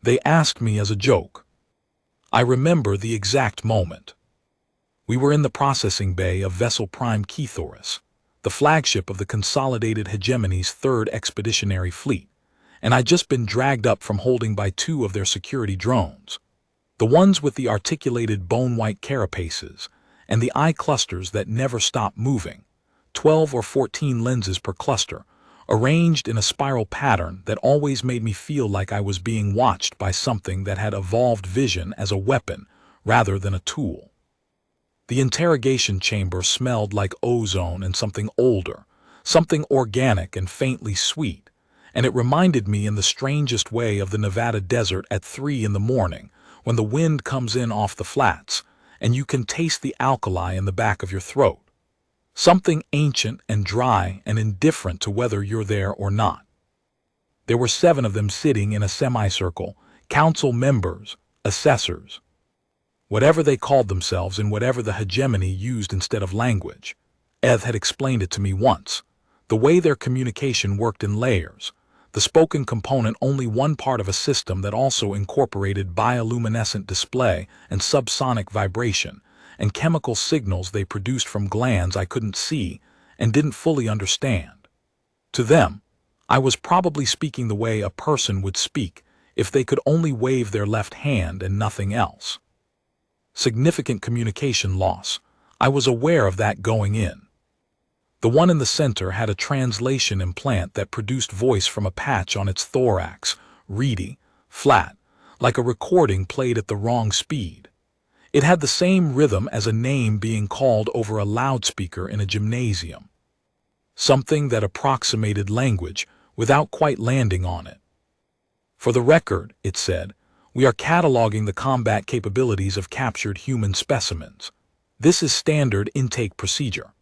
They asked me as a joke. I remember the exact moment. We were in the processing bay of Vessel Prime Kethoris, the flagship of the Consolidated Hegemony's 3rd Expeditionary Fleet, and I'd just been dragged up from holding by 2 of their security drones. The ones with the articulated bone-white carapaces and the eye clusters that never stop moving, 12 or 14 lenses per cluster, arranged in a spiral pattern that always made me feel like I was being watched by something that had evolved vision as a weapon rather than a tool. The interrogation chamber smelled like ozone and something older, something organic and faintly sweet, and it reminded me in the strangest way of the Nevada desert at 3 in the morning when the wind comes in off the flats and you can taste the alkali in the back of your throat. Something ancient and dry and indifferent to whether you're there or not. There were 7 of them sitting in a semicircle, council members, assessors. Whatever they called themselves and whatever the hegemony used instead of language. Eth had explained it to me once. The way their communication worked in layers. The spoken component only one part of a system that also incorporated bioluminescent display and subsonic vibration, and chemical signals they produced from glands I couldn't see and didn't fully understand. To them, I was probably speaking the way a person would speak if they could only wave their left hand and nothing else. Significant communication loss. I was aware of that going in. The one in the center had a translation implant that produced voice from a patch on its thorax, reedy, flat, like a recording played at the wrong speed. It had the same rhythm as a name being called over a loudspeaker in a gymnasium. Something that approximated language without quite landing on it. For the record, it said, we are cataloging the combat capabilities of captured human specimens. This is standard intake procedure.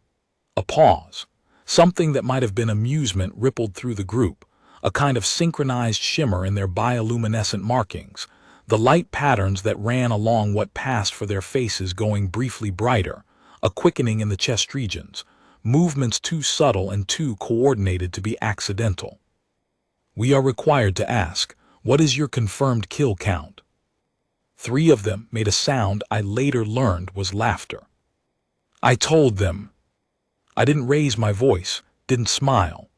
A pause. Something that might have been amusement rippled through the group, a kind of synchronized shimmer in their bioluminescent markings, the light patterns that ran along what passed for their faces going briefly brighter, a quickening in the chest regions, movements too subtle and too coordinated to be accidental. We are required to ask, what is your confirmed kill count? 3 of them made a sound I later learned was laughter. I told them. I didn't raise my voice, didn't smile.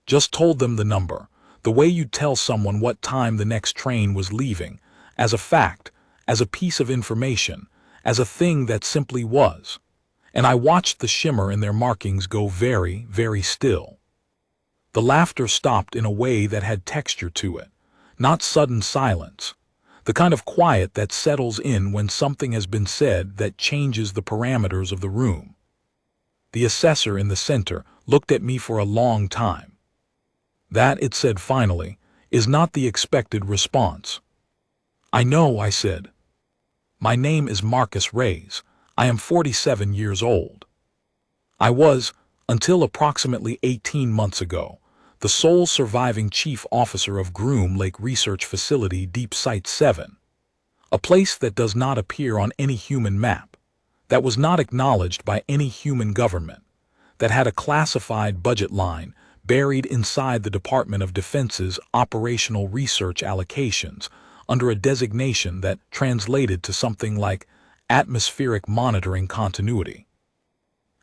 Just told them the number, the way you'd tell someone what time the next train was leaving, as a fact, as a piece of information, as a thing that simply was. And I watched the shimmer in their markings go very, very still. The laughter stopped in a way that had texture to it. Not sudden silence, the kind of quiet that settles in when something has been said that changes the parameters of the room. The assessor in the center looked at me for a long time. That, it said finally, is not the expected response. I know, I said. My name is Marcus Reyes. I am 47 years old. I was, until approximately 18 months ago, the sole surviving chief officer of Groom Lake Research Facility Deep Site 7, a place that does not appear on any human map, that was not acknowledged by any human government, that had a classified budget line buried inside the Department of Defense's operational research allocations under a designation that translated to something like atmospheric monitoring continuity.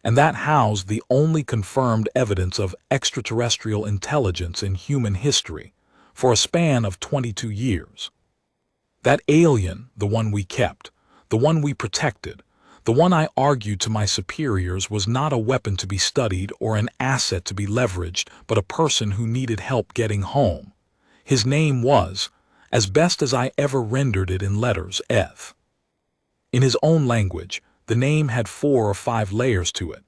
And that housed the only confirmed evidence of extraterrestrial intelligence in human history for a span of 22 years. That alien, the one we kept, the one we protected, the one I argued to my superiors was not a weapon to be studied or an asset to be leveraged, but a person who needed help getting home. His name was, as best as I ever rendered it in letters, Eth. In his own language, the name had 4 or 5 layers to it,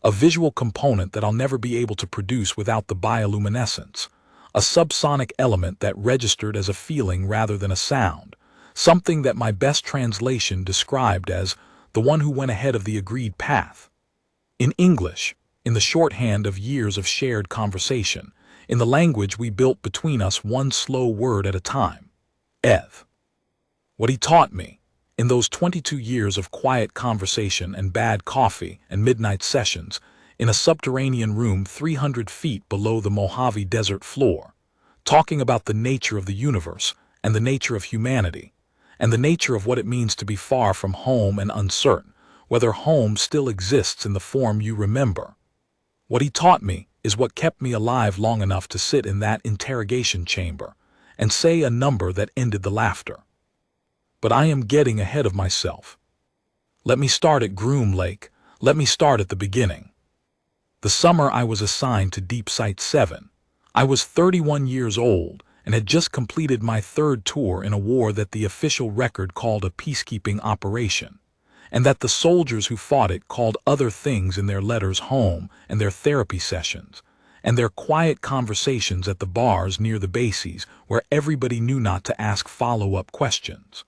a visual component that I'll never be able to produce without the bioluminescence, a subsonic element that registered as a feeling rather than a sound, something that my best translation described as the one who went ahead of the agreed path. In English, in the shorthand of years of shared conversation, in the language we built between us one slow word at a time, Eth. What he taught me, in those 22 years of quiet conversation and bad coffee and midnight sessions, in a subterranean room 300 feet below the Mojave Desert floor, talking about the nature of the universe and the nature of humanity, and the nature of what it means to be far from home and uncertain, whether home still exists in the form you remember. What he taught me is what kept me alive long enough to sit in that interrogation chamber and say a number that ended the laughter. But I am getting ahead of myself. Let me start at Groom Lake. Let me start at the beginning. The summer I was assigned to Deep Site 7, I was 31 years old and had just completed my third tour in a war that the official record called a peacekeeping operation, and that the soldiers who fought it called other things in their letters home and their therapy sessions, and their quiet conversations at the bars near the bases where everybody knew not to ask follow-up questions.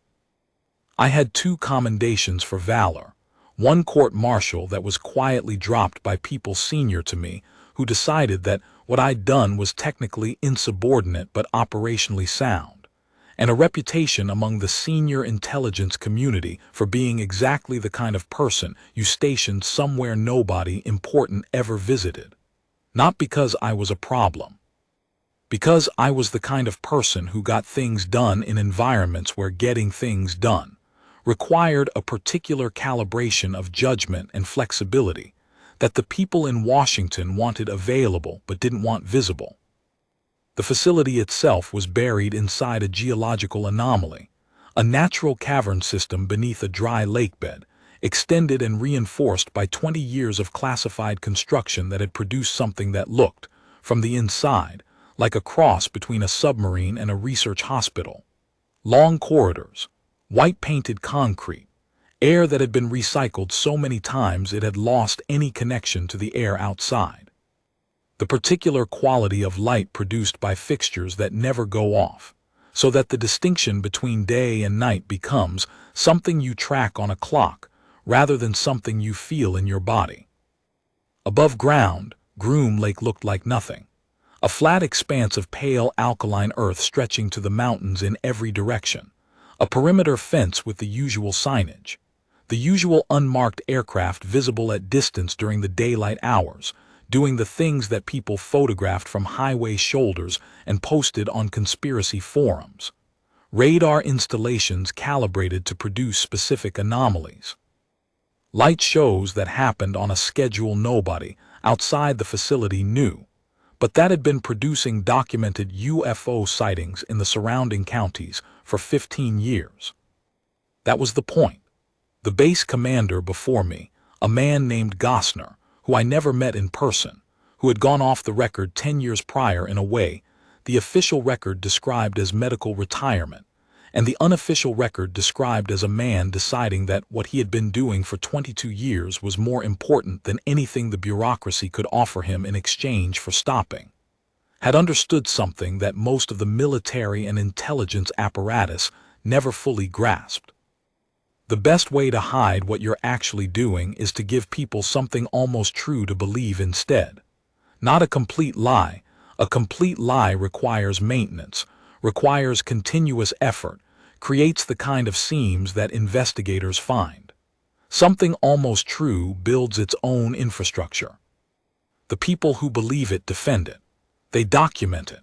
I had 2 commendations for valor, one court-martial that was quietly dropped by people senior to me who decided that what I'd done was technically insubordinate but operationally sound, and a reputation among the senior intelligence community for being exactly the kind of person you stationed somewhere nobody important ever visited. Not because I was a problem. Because I was the kind of person who got things done in environments where getting things done required a particular calibration of judgment and flexibility that the people in Washington wanted available but didn't want visible. The facility itself was buried inside a geological anomaly, a natural cavern system beneath a dry lakebed, extended and reinforced by 20 years of classified construction that had produced something that looked, from the inside, like a cross between a submarine and a research hospital. Long corridors, white-painted concrete, air that had been recycled so many times it had lost any connection to the air outside. The particular quality of light produced by fixtures that never go off, so that the distinction between day and night becomes something you track on a clock rather than something you feel in your body. Above ground, Groom Lake looked like nothing. A flat expanse of pale alkaline earth stretching to the mountains in every direction. A perimeter fence with the usual signage. The usual unmarked aircraft visible at distance during the daylight hours, doing the things that people photographed from highway shoulders and posted on conspiracy forums. Radar installations calibrated to produce specific anomalies. Light shows that happened on a schedule nobody outside the facility knew, but that had been producing documented UFO sightings in the surrounding counties for 15 years. That was the point. The base commander before me, a man named Gosner, who I never met in person, who had gone off the record 10 years prior in a way the official record described as medical retirement, and the unofficial record described as a man deciding that what he had been doing for 22 years was more important than anything the bureaucracy could offer him in exchange for stopping, had understood something that most of the military and intelligence apparatus never fully grasped. The best way to hide what you're actually doing is to give people something almost true to believe instead. Not a complete lie. A complete lie requires maintenance, requires continuous effort, creates the kind of seams that investigators find. Something almost true builds its own infrastructure. The people who believe it defend it. They document it.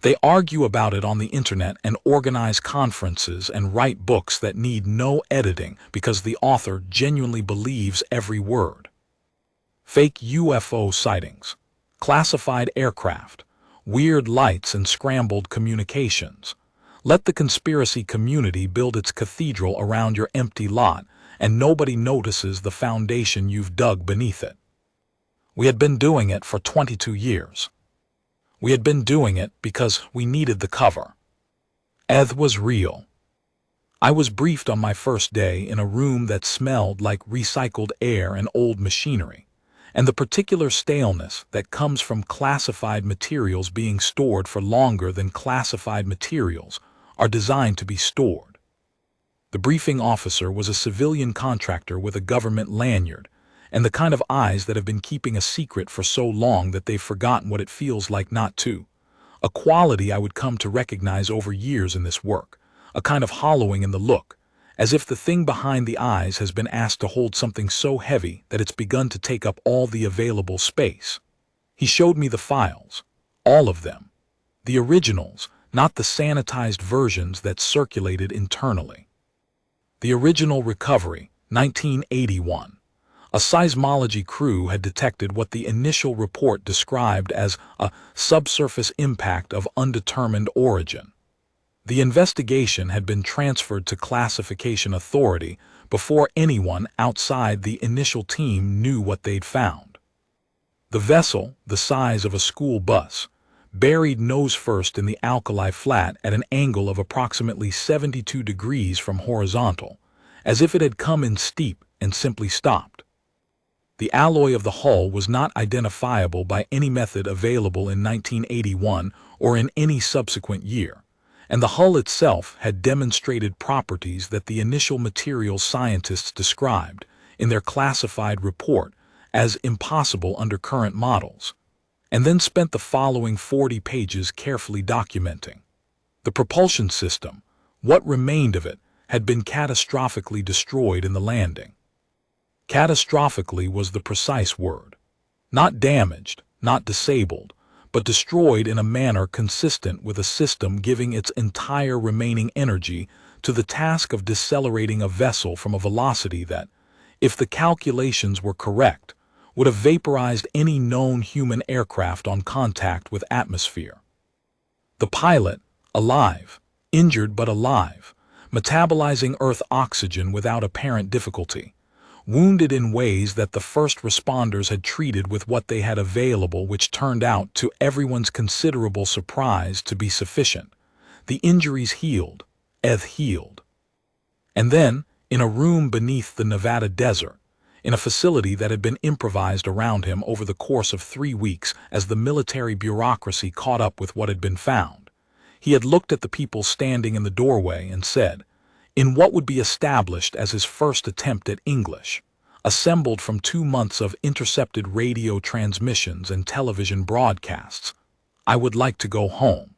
They argue about it on the internet and organize conferences and write books that need no editing because the author genuinely believes every word. Fake UFO sightings, classified aircraft, weird lights and scrambled communications. Let the conspiracy community build its cathedral around your empty lot and nobody notices the foundation you've dug beneath it. We had been doing it for 22 years. We had been doing it because we needed the cover. Eth was real. I was briefed on my first day in a room that smelled like recycled air and old machinery, and the particular staleness that comes from classified materials being stored for longer than classified materials are designed to be stored. The briefing officer was a civilian contractor with a government lanyard, and the kind of eyes that have been keeping a secret for so long that they've forgotten what it feels like not to. A quality I would come to recognize over years in this work, a kind of hollowing in the look, as if the thing behind the eyes has been asked to hold something so heavy that it's begun to take up all the available space. He showed me the files, all of them, the originals, not the sanitized versions that circulated internally. The original recovery, 1981. A seismology crew had detected what the initial report described as a subsurface impact of undetermined origin. The investigation had been transferred to Classification Authority before anyone outside the initial team knew what they'd found. The vessel, the size of a school bus, buried nose first in the alkali flat at an angle of approximately 72 degrees from horizontal, as if it had come in steep and simply stopped. The alloy of the hull was not identifiable by any method available in 1981 or in any subsequent year, and the hull itself had demonstrated properties that the initial materials scientists described in their classified report as impossible under current models, and then spent the following 40 pages carefully documenting. The propulsion system, what remained of it, had been catastrophically destroyed in the landing. Catastrophically was the precise word. Not damaged, not disabled, but destroyed in a manner consistent with a system giving its entire remaining energy to the task of decelerating a vessel from a velocity that, if the calculations were correct, would have vaporized any known human aircraft on contact with atmosphere. The pilot, alive, injured but alive, metabolizing Earth oxygen without apparent difficulty, wounded in ways that the first responders had treated with what they had available, which turned out, to everyone's considerable surprise, to be sufficient. The injuries healed, healed. And then, in a room beneath the Nevada desert, in a facility that had been improvised around him over the course of 3 weeks as the military bureaucracy caught up with what had been found, he had looked at the people standing in the doorway and said, in what would be established as his first attempt at English, assembled from 2 months of intercepted radio transmissions and television broadcasts, I would like to go home.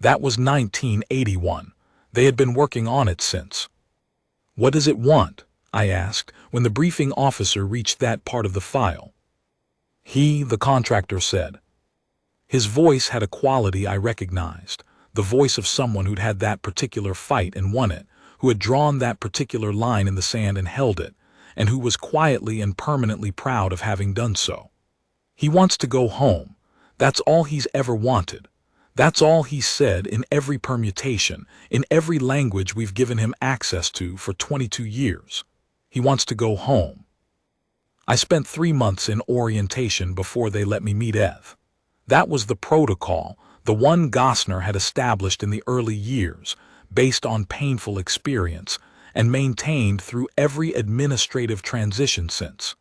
That was 1981. They had been working on it since. What does it want? I asked, when the briefing officer reached that part of the file. He, the contractor, said. His voice had a quality I recognized, the voice of someone who'd had that particular fight and won it, who had drawn that particular line in the sand and held it, and who was quietly and permanently proud of having done so. He wants to go home. That's all he's ever wanted. That's all he's said in every permutation, in every language we've given him access to for 22 years. He wants to go home. I spent 3 months in orientation before they let me meet Eth. That was the protocol, the one Gosner had established in the early years, based on painful experience, and maintained through every administrative transition since.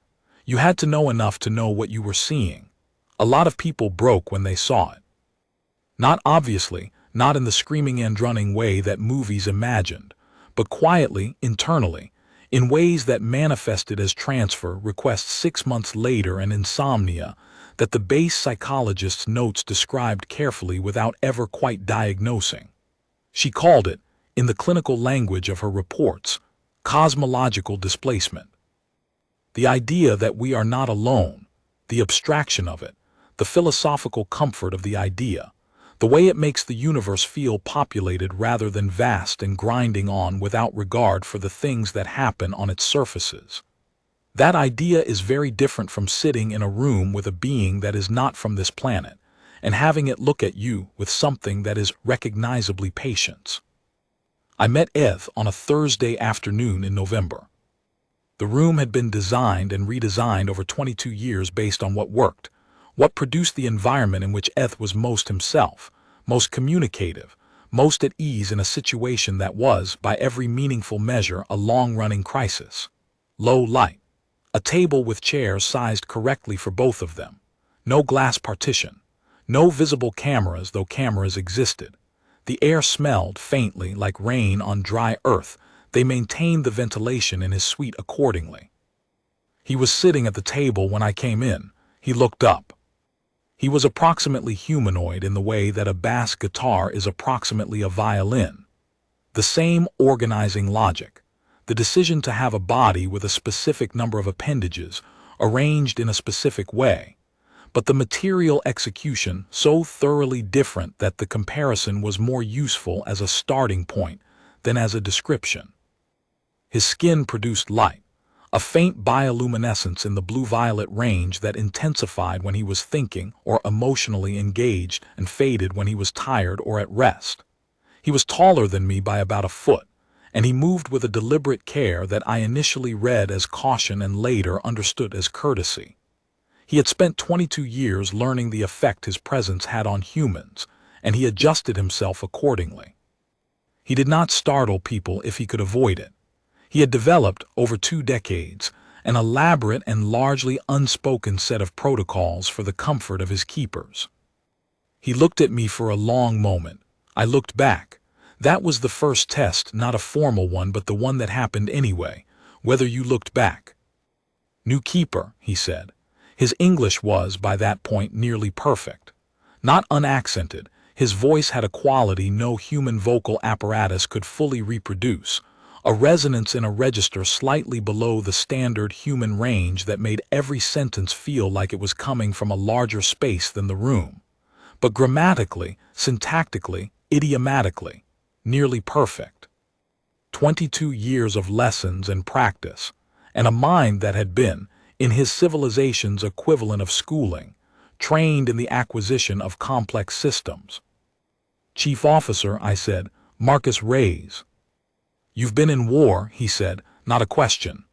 You had to know enough to know what you were seeing. A lot of people broke when they saw it. Not obviously, not in the screaming and running way that movies imagined, but quietly, internally, in ways that manifested as transfer requests 6 months later and insomnia that the base psychologist's notes described carefully without ever quite diagnosing. She called it, in the clinical language of her reports, cosmological displacement. The idea that we are not alone, the abstraction of it, the philosophical comfort of the idea, the way it makes the universe feel populated rather than vast and grinding on without regard for the things that happen on its surfaces. That idea is very different from sitting in a room with a being that is not from this planet, and having it look at you with something that is recognizably patience. I met Eth on a Thursday afternoon in November. The room had been designed and redesigned over 22 years based on what worked, what produced the environment in which Eth was most himself, most communicative, most at ease in a situation that was, by every meaningful measure, a long-running crisis. Low light. A table with chairs sized correctly for both of them. No glass partition. No visible cameras, though cameras existed. The air smelled faintly like rain on dry earth. They maintained the ventilation in his suite accordingly. He was sitting at the table when I came in. He looked up. He was approximately humanoid in the way that a bass guitar is approximately a violin. The same organizing logic. The decision to have a body with a specific number of appendages, arranged in a specific way, but the material execution so thoroughly different that the comparison was more useful as a starting point than as a description. His skin produced light, a faint bioluminescence in the blue-violet range that intensified when he was thinking or emotionally engaged and faded when he was tired or at rest. He was taller than me by about a foot, and he moved with a deliberate care that I initially read as caution and later understood as courtesy. He had spent 22 years learning the effect his presence had on humans, and he adjusted himself accordingly. He did not startle people if he could avoid it. He had developed, over 2 decades, an elaborate and largely unspoken set of protocols for the comfort of his keepers. He looked at me for a long moment. I looked back. That was the first test, not a formal one, but the one that happened anyway, whether you looked back. "New keeper," he said. His English was, by that point, nearly perfect. Not unaccented, his voice had a quality no human vocal apparatus could fully reproduce, a resonance in a register slightly below the standard human range that made every sentence feel like it was coming from a larger space than the room. But grammatically, syntactically, idiomatically, nearly perfect. 22 years of lessons and practice, and a mind that had been, in his civilization's equivalent of schooling, trained in the acquisition of complex systems. "Chief Officer," I said, "Marcus Reyes." "You've been in war," he said, not a question.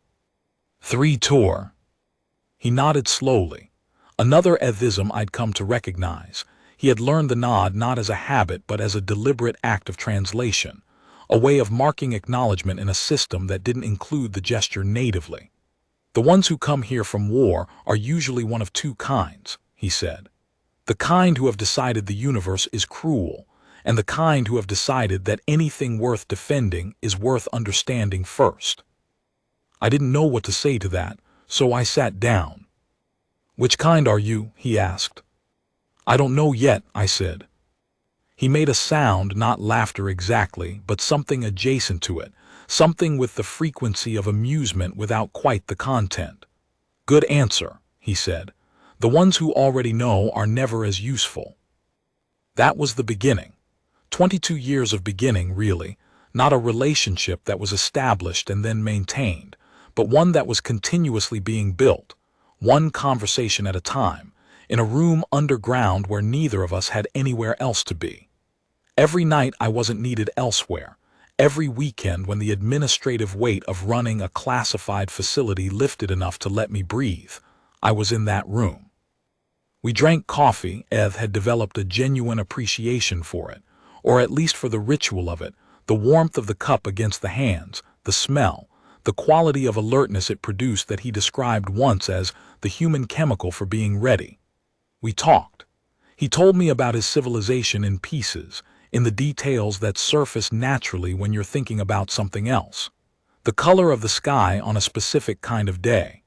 "3 tour." He nodded slowly. Another ethism I'd come to recognize. He had learned the nod not as a habit but as a deliberate act of translation, a way of marking acknowledgement in a system that didn't include the gesture natively. "The ones who come here from war are usually one of 2 kinds," he said. "The kind who have decided the universe is cruel, and the kind who have decided that anything worth defending is worth understanding first." I didn't know what to say to that, so I sat down. "Which kind are you?" he asked. "I don't know yet," I said. He made a sound, not laughter exactly, but something adjacent to it, something with the frequency of amusement without quite the content. "Good answer," he said. "The ones who already know are never as useful." That was the beginning. 22 years of beginning, really, not a relationship that was established and then maintained, but one that was continuously being built, one conversation at a time, in a room underground where neither of us had anywhere else to be. Every night I wasn't needed elsewhere. Every weekend when the administrative weight of running a classified facility lifted enough to let me breathe, I was in that room. We drank coffee. Eth had developed a genuine appreciation for it, or at least for the ritual of it, the warmth of the cup against the hands, the smell, the quality of alertness it produced that he described once as the human chemical for being ready. We talked. He told me about his civilization in pieces, in the details that surface naturally when you're thinking about something else. The color of the sky on a specific kind of day.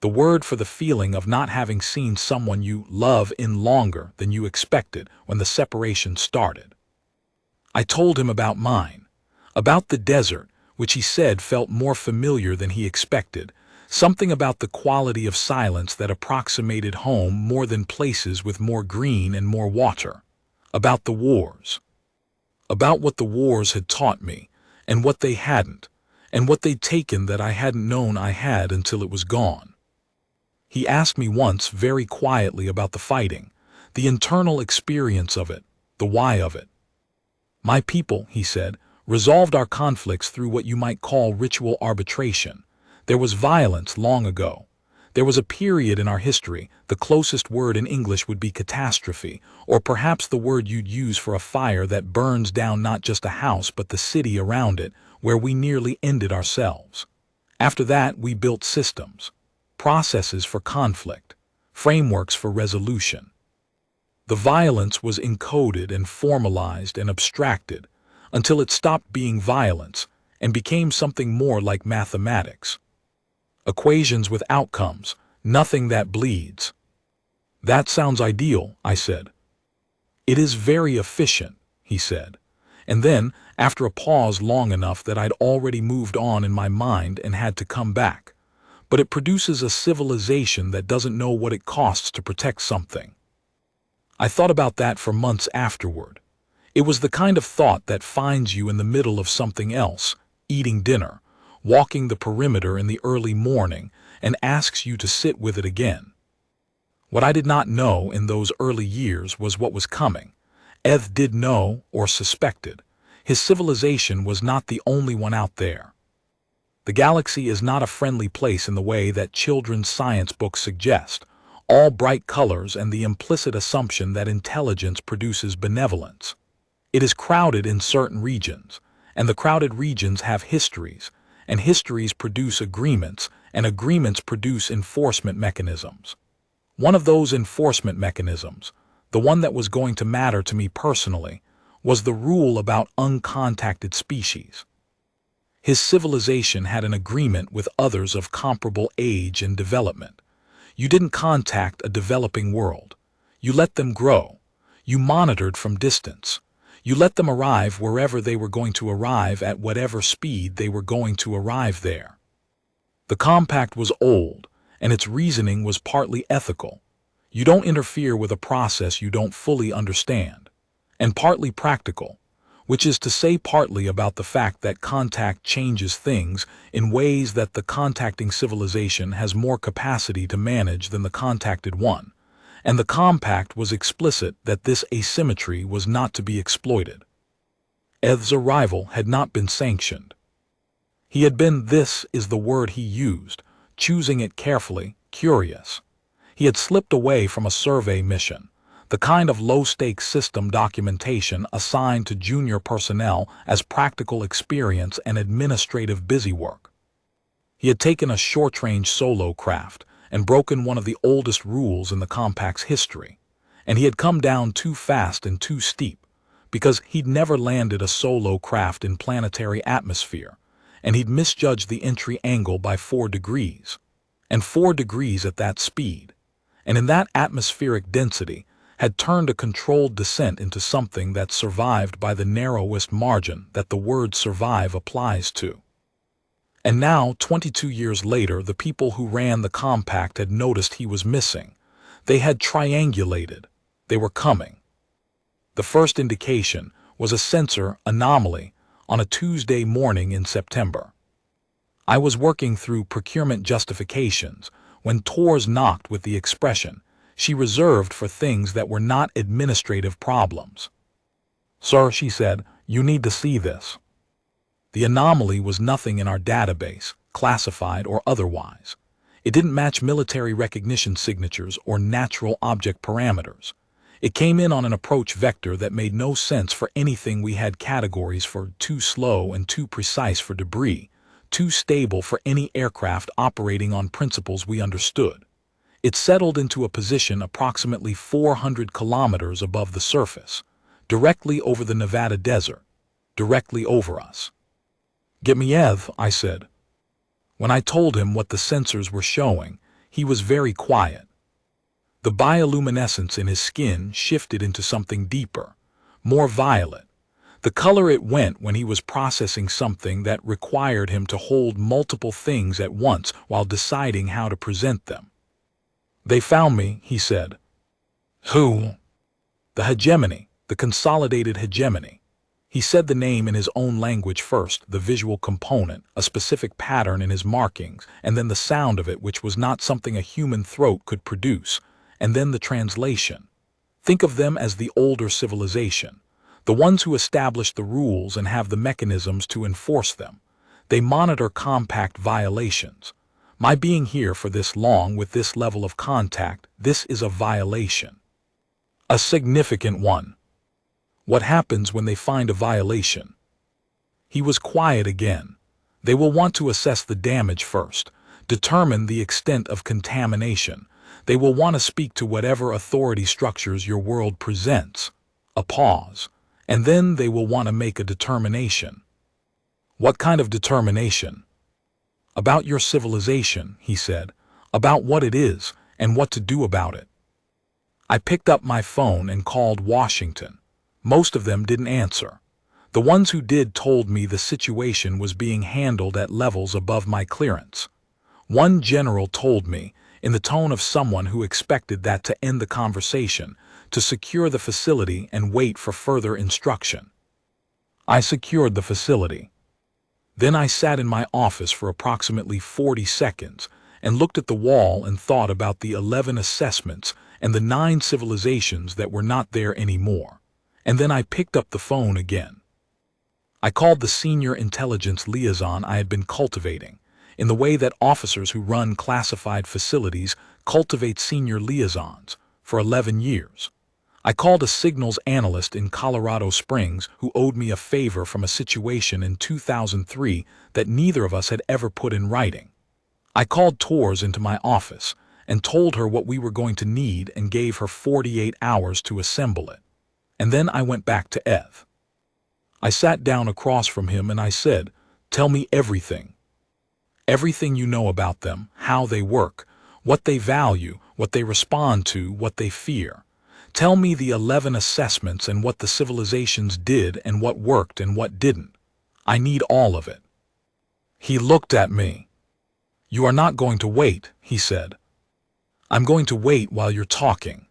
The word for the feeling of not having seen someone you love in longer than you expected when the separation started. I told him about mine, about the desert, which he said felt more familiar than he expected, something about the quality of silence that approximated home more than places with more green and more water, about the wars, about what the wars had taught me, and what they hadn't, and what they'd taken that I hadn't known I had until it was gone. He asked me once very quietly about the fighting, the internal experience of it, the why of it. "My people," he said, "resolved our conflicts through what you might call ritual arbitration. There was violence long ago. There was a period in our history, the closest word in English would be catastrophe, or perhaps the word you'd use for a fire that burns down not just a house but the city around it, where we nearly ended ourselves. After that, we built systems, processes for conflict, frameworks for resolution. The violence was encoded and formalized and abstracted until it stopped being violence and became something more like mathematics. Equations with outcomes, nothing that bleeds." "That sounds ideal," I said. "It is very efficient," he said. And then, after a pause long enough that I'd already moved on in my mind and had to come back, but it produces a civilization that doesn't know what it costs to protect something. I thought about that for months afterward. It was the kind of thought that finds you in the middle of something else, eating dinner, walking the perimeter in the early morning, and asks you to sit with it again. What I did not know in those early years was what was coming. Eth did know, or suspected. His civilization was not the only one out there. The galaxy is not a friendly place in the way that children's science books suggest, all bright colors and the implicit assumption that intelligence produces benevolence. It is crowded in certain regions, and the crowded regions have histories, and histories produce agreements, and agreements produce enforcement mechanisms. One of those enforcement mechanisms, the one that was going to matter to me personally, was the rule about uncontacted species. His civilization had an agreement with others of comparable age and development. You didn't contact a developing world. You let them grow. You monitored from distance. You let them arrive wherever they were going to arrive at whatever speed they were going to arrive there. The compact was old, and its reasoning was partly ethical. You don't interfere with a process you don't fully understand. And partly practical, which is to say partly about the fact that contact changes things in ways that the contacting civilization has more capacity to manage than the contacted one, and the compact was explicit that this asymmetry was not to be exploited. Eth's arrival had not been sanctioned. He had been, this is the word he used, choosing it carefully, curious. He had slipped away from a survey mission, the kind of low-stakes system documentation assigned to junior personnel as practical experience and administrative busywork. He had taken a short-range solo craft and broken one of the oldest rules in the compact's history, and he had come down too fast and too steep, because he'd never landed a solo craft in planetary atmosphere, and he'd misjudged the entry angle by 4 degrees, and 4 degrees at that speed, and in that atmospheric density, had turned a controlled descent into something that survived by the narrowest margin that the word survive applies to. And now, 22 years later, the people who ran the compact had noticed he was missing. They had triangulated. They were coming. The first indication was a sensor anomaly on a Tuesday morning in September. I was working through procurement justifications when Tors knocked with the expression she reserved for things that were not administrative problems. "Sir," she said, "you need to see this." The anomaly was nothing in our database, classified or otherwise. It didn't match military recognition signatures or natural object parameters. It came in on an approach vector that made no sense for anything we had categories for: too slow and too precise for debris, too stable for any aircraft operating on principles we understood. It settled into a position approximately 400 kilometers above the surface, directly over the Nevada desert, directly over us. "Get me Ev," I said. When I told him what the sensors were showing, he was very quiet. The bioluminescence in his skin shifted into something deeper, more violet, the color it went when he was processing something that required him to hold multiple things at once while deciding how to present them. "They found me," he said. "Who?" "The hegemony, the consolidated hegemony." He said the name in his own language first, the visual component, a specific pattern in his markings, and then the sound of it, which was not something a human throat could produce, and then the translation. Think of them as the older civilization, the ones who establish the rules and have the mechanisms to enforce them. They monitor compact violations. My being here for this long with this level of contact, this is a violation. A significant one. What happens when they find a violation? He was quiet again. They will want to assess the damage first, determine the extent of contamination. They will want to speak to whatever authority structures your world presents. A pause. And then they will want to make a determination. What kind of determination? About your civilization, he said, about what it is and what to do about it. I picked up my phone and called Washington. Most of them didn't answer. The ones who did told me the situation was being handled at levels above my clearance. One general told me, in the tone of someone who expected that to end the conversation, to secure the facility and wait for further instruction. I secured the facility. Then I sat in my office for approximately 40 seconds and looked at the wall and thought about the 11 assessments and the 9 civilizations that were not there anymore. And then I picked up the phone again. I called the senior intelligence liaison I had been cultivating, in the way that officers who run classified facilities cultivate senior liaisons, for 11 years. I called a signals analyst in Colorado Springs who owed me a favor from a situation in 2003 that neither of us had ever put in writing. I called Tors into my office and told her what we were going to need and gave her 48 hours to assemble it. And then I went back to Ev. I sat down across from him and I said, "Tell me everything. Everything you know about them, how they work, what they value, what they respond to, what they fear. Tell me the 11 assessments and what the civilizations did and what worked and what didn't. I need all of it." He looked at me. "You are not going to wait," he said. "I'm going to wait while you're talking."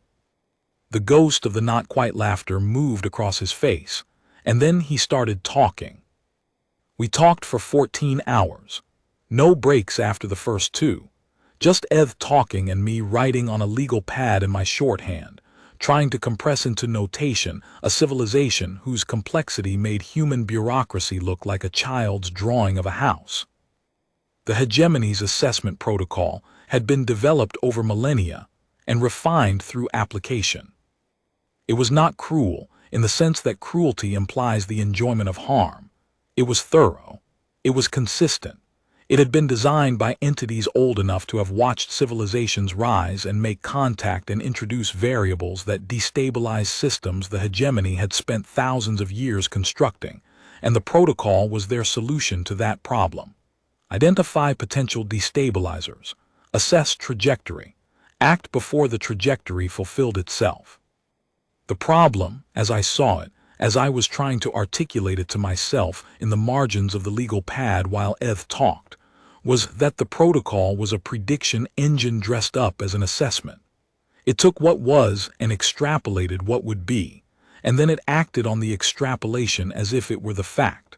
The ghost of the not quite laughter moved across his face, and then he started talking. We talked for 14 hours. No breaks after the first 2. Just Ev talking and me writing on a legal pad in my shorthand, trying to compress into notation a civilization whose complexity made human bureaucracy look like a child's drawing of a house. The hegemony's assessment protocol had been developed over millennia and refined through application. It was not cruel in the sense that cruelty implies the enjoyment of harm. It was thorough. It was consistent. It had been designed by entities old enough to have watched civilizations rise and make contact and introduce variables that destabilized systems the hegemony had spent thousands of years constructing, and the protocol was their solution to that problem. Identify potential destabilizers, assess trajectory, act before the trajectory fulfilled itself. The problem, as I saw it, as I was trying to articulate it to myself in the margins of the legal pad while Ev talked, was that the protocol was a prediction engine dressed up as an assessment. It took what was and extrapolated what would be, and then it acted on the extrapolation as if it were the fact.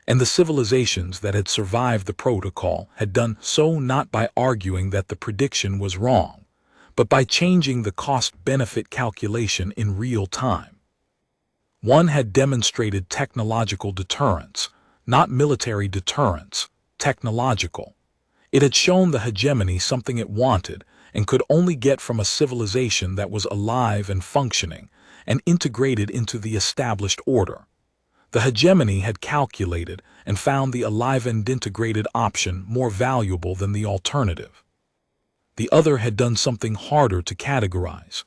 And the civilizations that had survived the protocol had done so not by arguing that the prediction was wrong, but by changing the cost-benefit calculation in real time. One had demonstrated technological deterrence, not military deterrence, technological. It had shown the hegemony something it wanted and could only get from a civilization that was alive and functioning and integrated into the established order. The hegemony had calculated and found the alive and integrated option more valuable than the alternative. The other had done something harder to categorize.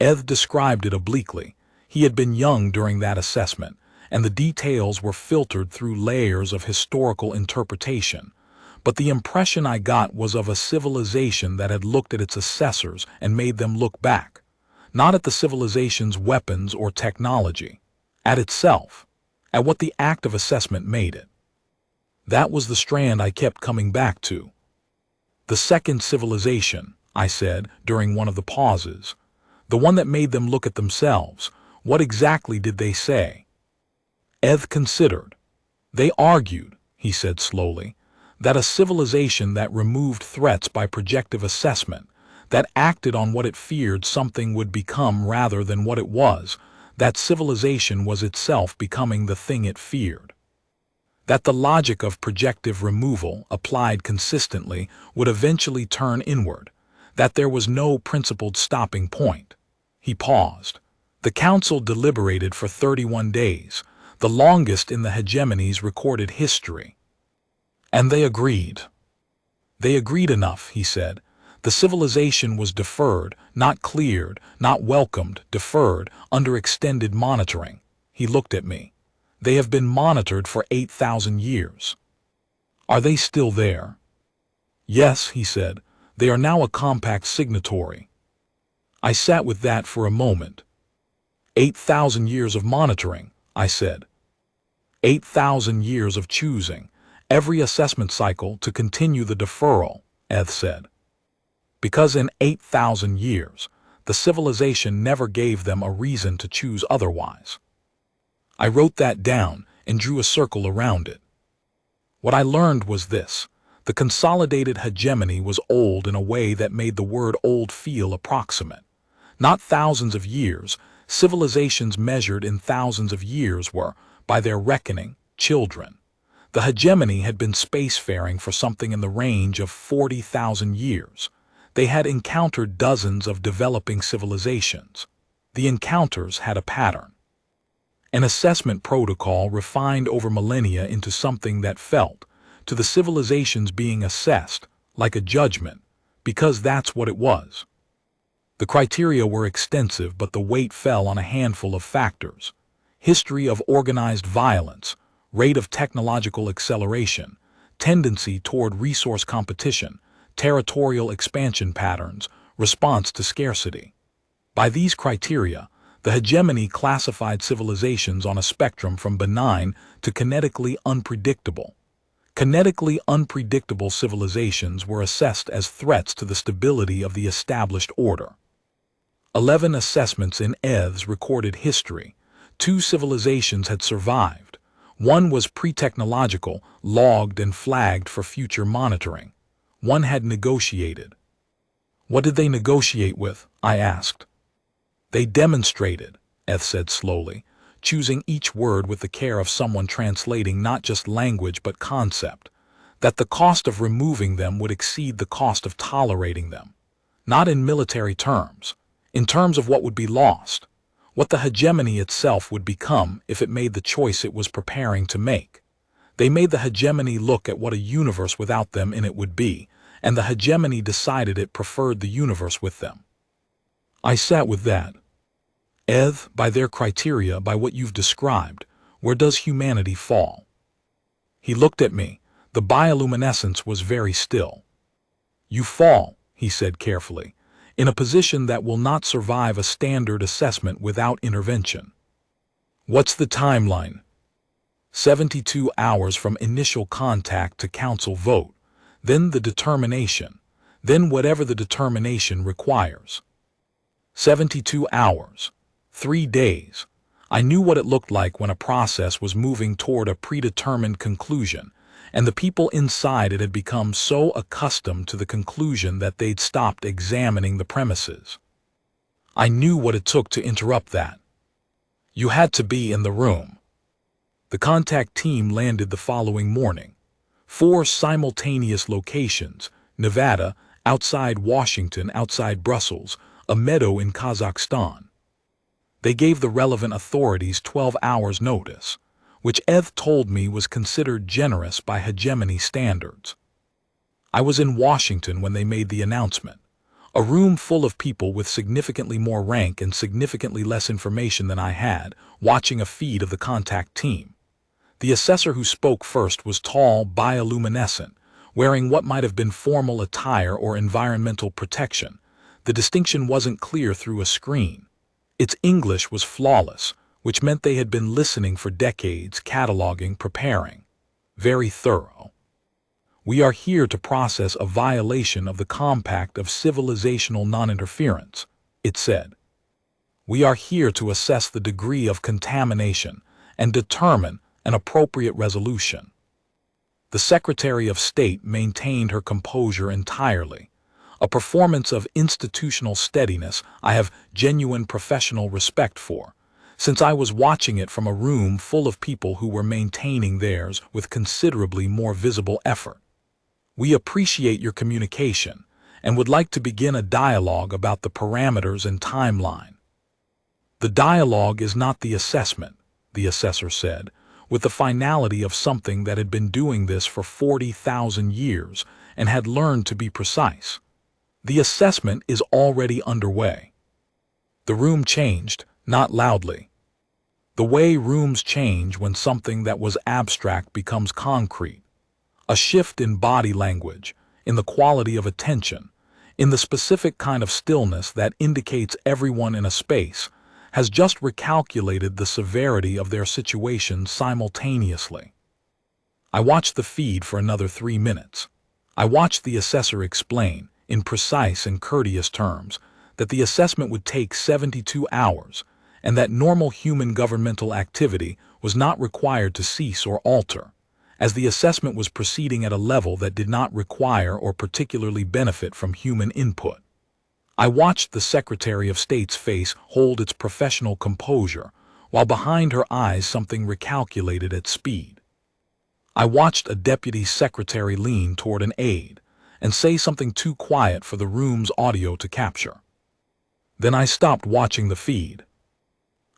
Ev described it obliquely. He had been young during that assessment, and the details were filtered through layers of historical interpretation. But the impression I got was of a civilization that had looked at its assessors and made them look back, not at the civilization's weapons or technology, at itself, at what the act of assessment made it. That was the strand I kept coming back to. "The second civilization," I said during one of the pauses, "the one that made them look at themselves, what exactly did they say?" Ev considered. "They argued," he said slowly, "that a civilization that removed threats by projective assessment, that acted on what it feared something would become rather than what it was, that civilization was itself becoming the thing it feared. That the logic of projective removal, applied consistently, would eventually turn inward, that there was no principled stopping point." He paused. The council deliberated for 31 days, the longest in the hegemony's recorded history. "And they agreed." "They agreed enough," he said. "The civilization was deferred, not cleared, not welcomed, deferred, under extended monitoring." He looked at me. "They have been monitored for 8,000 years. Are they still there?" "Yes," he said. "They are now a compact signatory." I sat with that for a moment. 8,000 years of monitoring, I said. 8,000 years of choosing, Every assessment cycle to continue the deferral, Eth said. Because in 8,000 years, the civilization never gave them a reason to choose otherwise. I wrote that down and drew a circle around it. What I learned was this: the consolidated hegemony was old in a way that made the word old feel approximate. Not thousands of years, civilizations measured in thousands of years were, by their reckoning, children. The hegemony had been spacefaring for something in the range of 40,000 years. They had encountered dozens of developing civilizations. The encounters had a pattern. An assessment protocol refined over millennia into something that felt, to the civilizations being assessed, like a judgment, because that's what it was. The criteria were extensive, but the weight fell on a handful of factors: history of organized violence, rate of technological acceleration, tendency toward resource competition, territorial expansion patterns, response to scarcity. By these criteria, the hegemony classified civilizations on a spectrum from benign to kinetically unpredictable. Kinetically unpredictable civilizations were assessed as threats to the stability of the established order. 11 assessments in Eth's recorded history. 2 civilizations had survived. 1 was pre-technological, logged and flagged for future monitoring. 1 had negotiated. What did they negotiate with? I asked. They demonstrated, Eth said slowly, choosing each word with the care of someone translating not just language but concept, that the cost of removing them would exceed the cost of tolerating them. Not in military terms, in terms of what would be lost, what the hegemony itself would become if it made the choice it was preparing to make. They made the hegemony look at what a universe without them in it would be, and the hegemony decided it preferred the universe with them. I sat with that. Eth, by their criteria, by what you've described, where does humanity fall? He looked at me. The bioluminescence was very still. You fall, he said carefully, in a position that will not survive a standard assessment without intervention. What's the timeline? 72 hours from initial contact to council vote, then the determination, then whatever the determination requires. 72 hours. 3 days. I knew what it looked like when a process was moving toward a predetermined conclusion, and the people inside it had become so accustomed to the conclusion that they'd stopped examining the premises. I knew what it took to interrupt that. You had to be in the room. The contact team landed the following morning. 4 simultaneous locations: Nevada, outside Washington, outside Brussels, a meadow in Kazakhstan. They gave the relevant authorities 12 hours notice, which Eth told me was considered generous by hegemony standards. I was in Washington when they made the announcement, a room full of people with significantly more rank and significantly less information than I had, watching a feed of the contact team. The assessor who spoke first was tall, bioluminescent, wearing what might have been formal attire or environmental protection. The distinction wasn't clear through a screen. Its English was flawless, which meant they had been listening for decades, cataloging, preparing. Very thorough. We are here to process a violation of the Compact of Civilizational Non-Interference, it said. We are here to assess the degree of contamination and determine an appropriate resolution. The Secretary of State maintained her composure entirely, a performance of institutional steadiness I have genuine professional respect for, since I was watching it from a room full of people who were maintaining theirs with considerably more visible effort. We appreciate your communication and would like to begin a dialogue about the parameters and timeline. The dialogue is not the assessment, the assessor said, with the finality of something that had been doing this for 40,000 years and had learned to be precise. The assessment is already underway. The room changed, not loudly. The way rooms change when something that was abstract becomes concrete. A shift in body language, in the quality of attention, in the specific kind of stillness that indicates everyone in a space has just recalculated the severity of their situation simultaneously. I watched the feed for another 3 minutes. I watched the assessor explain, in precise and courteous terms, that the assessment would take 72 hours, and that normal human governmental activity was not required to cease or alter, as the assessment was proceeding at a level that did not require or particularly benefit from human input. I watched the Secretary of State's face hold its professional composure, while behind her eyes something recalculated at speed. I watched a deputy secretary lean toward an aide and say something too quiet for the room's audio to capture. Then I stopped watching the feed.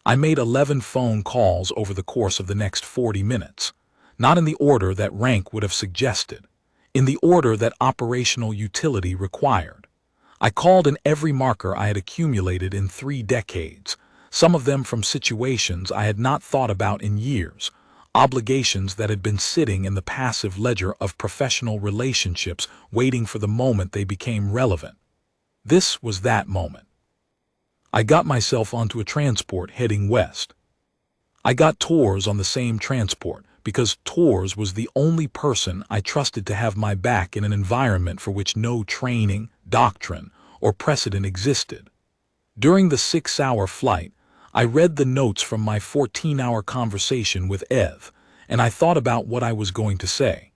I made 11 phone calls over the course of the next 40 minutes, not in the order that rank would have suggested, in the order that operational utility required. I called in every marker I had accumulated in 3 decades, some of them from situations I had not thought about in years, obligations that had been sitting in the passive ledger of professional relationships waiting for the moment they became relevant. This was that moment. I got myself onto a transport heading west. I got Tors on the same transport because Tors was the only person I trusted to have my back in an environment for which no training, doctrine, or precedent existed. During the 6-hour flight, I read the notes from my 14-hour conversation with Ev, and I thought about what I was going to say.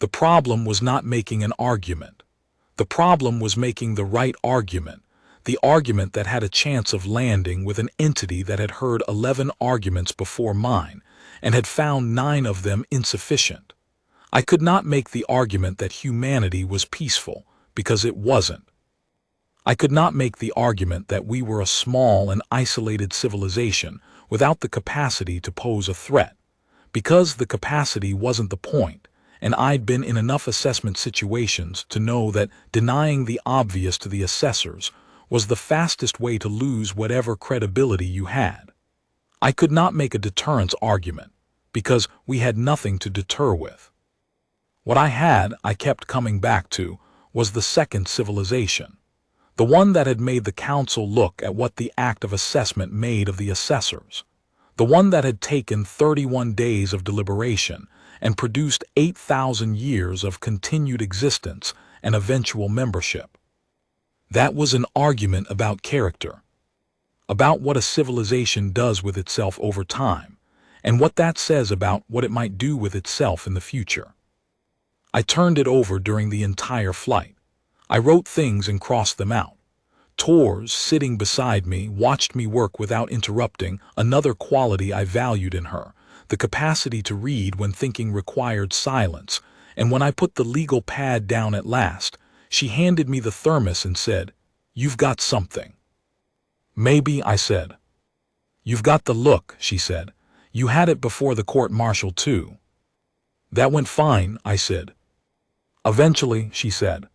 The problem was not making an argument. The problem was making the right argument, the argument that had a chance of landing with an entity that had heard 11 arguments before mine and had found 9 of them insufficient. I could not make the argument that humanity was peaceful, because it wasn't. I could not make the argument that we were a small and isolated civilization without the capacity to pose a threat, because the capacity wasn't the point, and I'd been in enough assessment situations to know that denying the obvious to the assessors was the fastest way to lose whatever credibility you had. I could not make a deterrence argument, because we had nothing to deter with. What I kept coming back to, was the second civilization. The one that had made the council look at what the act of assessment made of the assessors. The one that had taken 31 days of deliberation and produced 8,000 years of continued existence and eventual membership. That was an argument about character, about what a civilization does with itself over time, and what that says about what it might do with itself in the future. I turned it over during the entire flight. I wrote things and crossed them out. Tors, sitting beside me, watched me work without interrupting, another quality I valued in her, the capacity to read when thinking required silence, and when I put the legal pad down at last, she handed me the thermos and said, "You've got something." "Maybe," I said. "You've got the look," she said. "You had it before the court-martial too." "That went fine," I said. "Eventually," she said.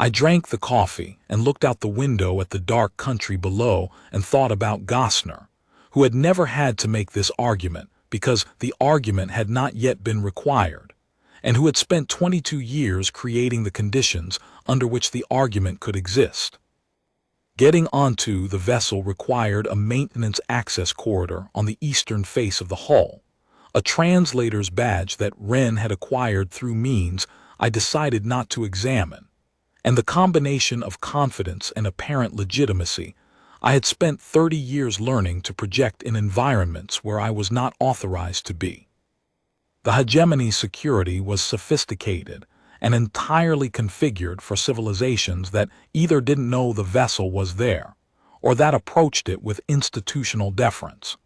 I drank the coffee and looked out the window at the dark country below and thought about Gosner, who had never had to make this argument because the argument had not yet been required, and who had spent 22 years creating the conditions under which the argument could exist. Getting onto the vessel required a maintenance access corridor on the eastern face of the hull, a translator's badge that Wren had acquired through means I decided not to examine, and the combination of confidence and apparent legitimacy I had spent 30 years learning to project in environments where I was not authorized to be. The hegemony's security was sophisticated and entirely configured for civilizations that either didn't know the vessel was there, or that approached it with institutional deference.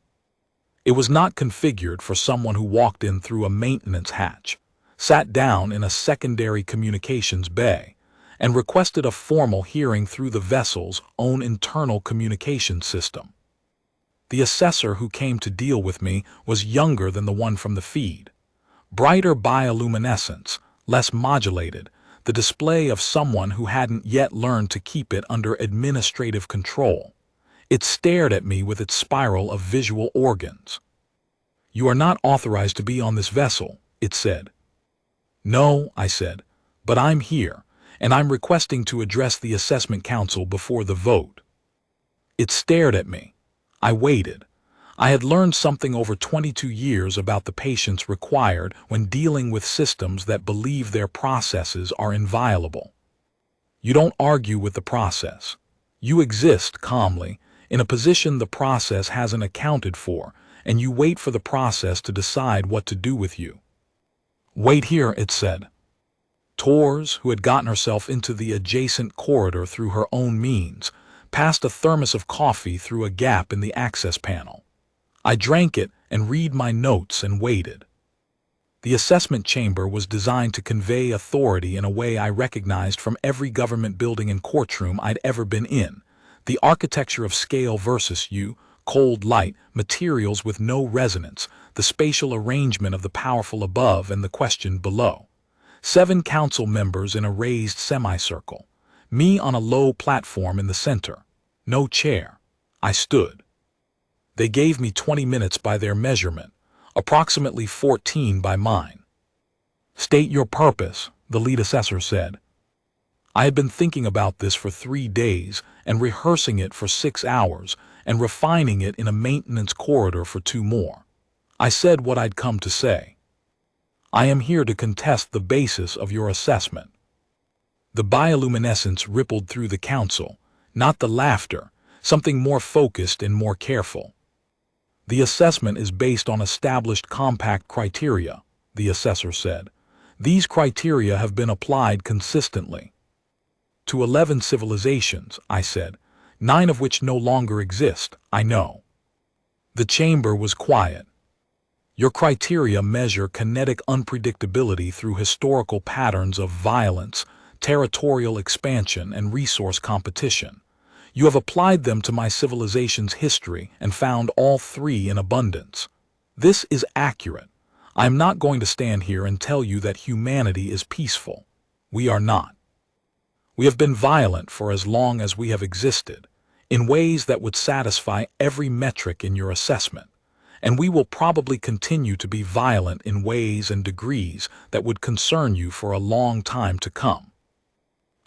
It was not configured for someone who walked in through a maintenance hatch, sat down in a secondary communications bay, and requested a formal hearing through the vessel's own internal communication system. The assessor who came to deal with me was younger than the one from the feed. Brighter bioluminescence, less modulated, the display of someone who hadn't yet learned to keep it under administrative control. It stared at me with its spiral of visual organs. "You are not authorized to be on this vessel," it said. "No," I said, "but I'm here, and I'm requesting to address the assessment council before the vote." It stared at me. I waited. I had learned something over 22 years about the patience required when dealing with systems that believe their processes are inviolable. You don't argue with the process. You exist calmly, in a position the process hasn't accounted for, and you wait for the process to decide what to do with you. Wait here, it said. Tors, who had gotten herself into the adjacent corridor through her own means, passed a thermos of coffee through a gap in the access panel. I drank it and read my notes and waited. The assessment chamber was designed to convey authority in a way I recognized from every government building and courtroom I'd ever been in. The architecture of scale versus you, cold light, materials with no resonance, the spatial arrangement of the powerful above and the questioned below. 7 council members in a raised semicircle. Me on a low platform in the center. No chair. I stood. They gave me 20 minutes by their measurement, approximately 14 by mine. State your purpose, the lead assessor said. I had been thinking about this for 3 days and rehearsing it for 6 hours and refining it in a maintenance corridor for 2 more. I said what I'd come to say. I am here to contest the basis of your assessment. The bioluminescence rippled through the council, not the laughter, something more focused and more careful. The assessment is based on established compact criteria, the assessor said. These criteria have been applied consistently. To 11 civilizations, I said, 9 of which no longer exist, I know. The chamber was quiet. Your criteria measure kinetic unpredictability through historical patterns of violence, territorial expansion, and resource competition. You have applied them to my civilization's history and found all 3 in abundance. This is accurate. I am not going to stand here and tell you that humanity is peaceful. We are not. We have been violent for as long as we have existed, in ways that would satisfy every metric in your assessment. And we will probably continue to be violent in ways and degrees that would concern you for a long time to come.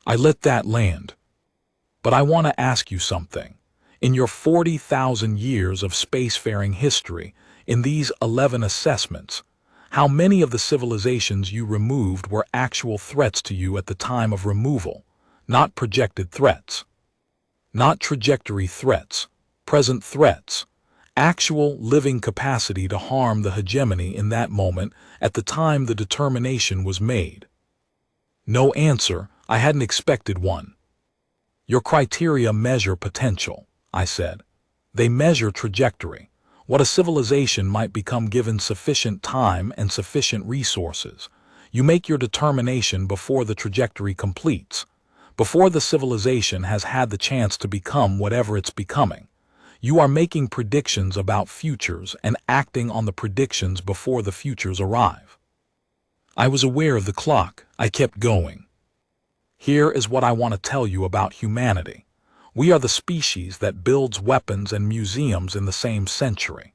I let that land. But I want to ask you something. In your 40,000 years of spacefaring history, in these 11 assessments, how many of the civilizations you removed were actual threats to you at the time of removal, not projected threats? Not trajectory threats, present threats. Actual living capacity to harm the hegemony in that moment at the time the determination was made. No answer. I hadn't expected one. Your criteria measure potential, I said. They measure trajectory, what a civilization might become given sufficient time and sufficient resources. You make your determination before the trajectory completes, before the civilization has had the chance to become whatever it's becoming. You are making predictions about futures and acting on the predictions before the futures arrive. I was aware of the clock. I kept going. Here is what I want to tell you about humanity. We are the species that builds weapons and museums in the same century.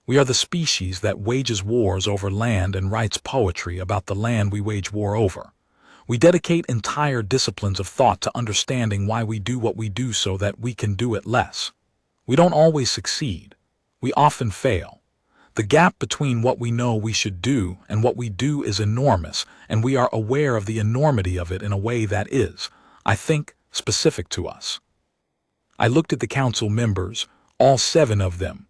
We are the species that wages wars over land and writes poetry about the land we wage war over. We dedicate entire disciplines of thought to understanding why we do what we do so that we can do it less. We don't always succeed. We often fail. The gap between what we know we should do and what we do is enormous, and we are aware of the enormity of it in a way that is, I think, specific to us. I looked at the council members, all 7 of them.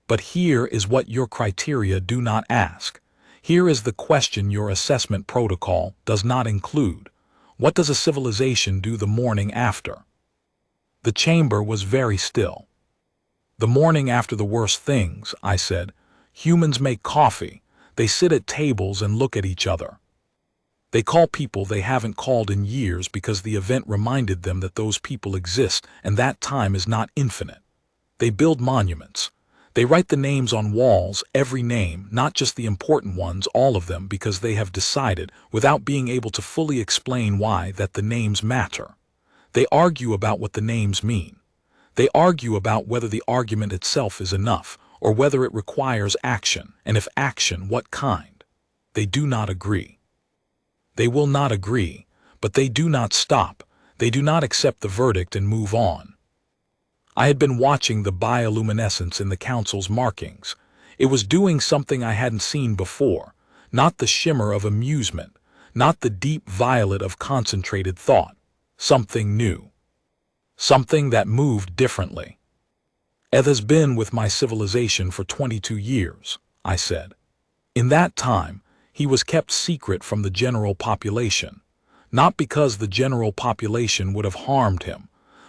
But here is what your criteria do not ask. Here is the question your assessment protocol does not include. What does a civilization do the morning after? The chamber was very still. The morning after the worst things, I said. Humans make coffee. They sit at tables and look at each other. They call people they haven't called in years because the event reminded them that those people exist and that time is not infinite. They build monuments. They write the names on walls, every name, not just the important ones, all of them, because they have decided, without being able to fully explain why, that the names matter. They argue about what the names mean. They argue about whether the argument itself is enough, or whether it requires action, and if action, what kind. They do not agree. They will not agree, but they do not stop. They do not accept the verdict and move on. I had been watching the bioluminescence in the council's markings. It was doing something I hadn't seen before, not the shimmer of amusement, not the deep violet of concentrated thought. Something new. Something that moved differently. Eth has been with my civilization for 22 years, I said. In that time, he was kept secret from the general population, not because the general population would have harmed him,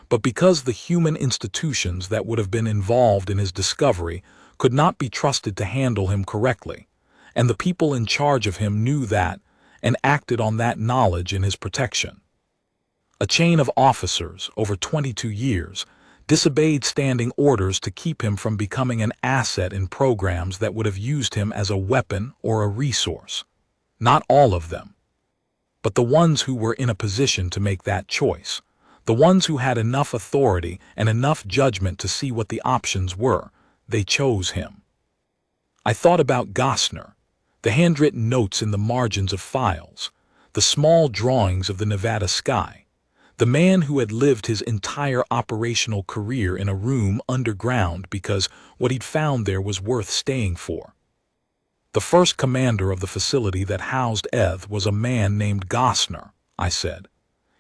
but because the human institutions that would have been involved in his discovery could not be trusted to handle him correctly, and the people in charge of him knew that and acted on that knowledge in his protection. A chain of officers, over 22 years, disobeyed standing orders to keep him from becoming an asset in programs that would have used him as a weapon or a resource. Not all of them, but the ones who were in a position to make that choice. The ones who had enough authority and enough judgment to see what the options were, they chose him. I thought about Gosner, the handwritten notes in the margins of files, the small drawings of the Nevada sky, the man who had lived his entire operational career in a room underground because what he'd found there was worth staying for. The first commander of the facility that housed Eth was a man named Gosner, I said.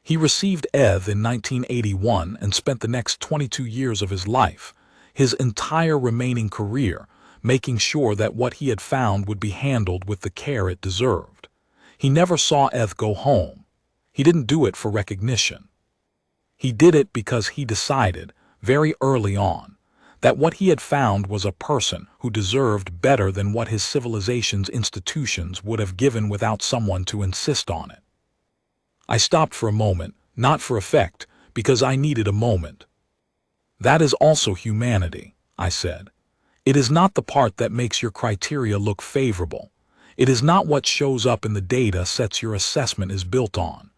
He received Eth in 1981 and spent the next 22 years of his life, his entire remaining career, making sure that what he had found would be handled with the care it deserved. He never saw Eth go home. He didn't do it for recognition. He did it because he decided, very early on, that what he had found was a person who deserved better than what his civilization's institutions would have given without someone to insist on it. I stopped for a moment, not for effect, because I needed a moment. That is also humanity, I said. It is not the part that makes your criteria look favorable. It is not what shows up in the data sets your assessment is built on.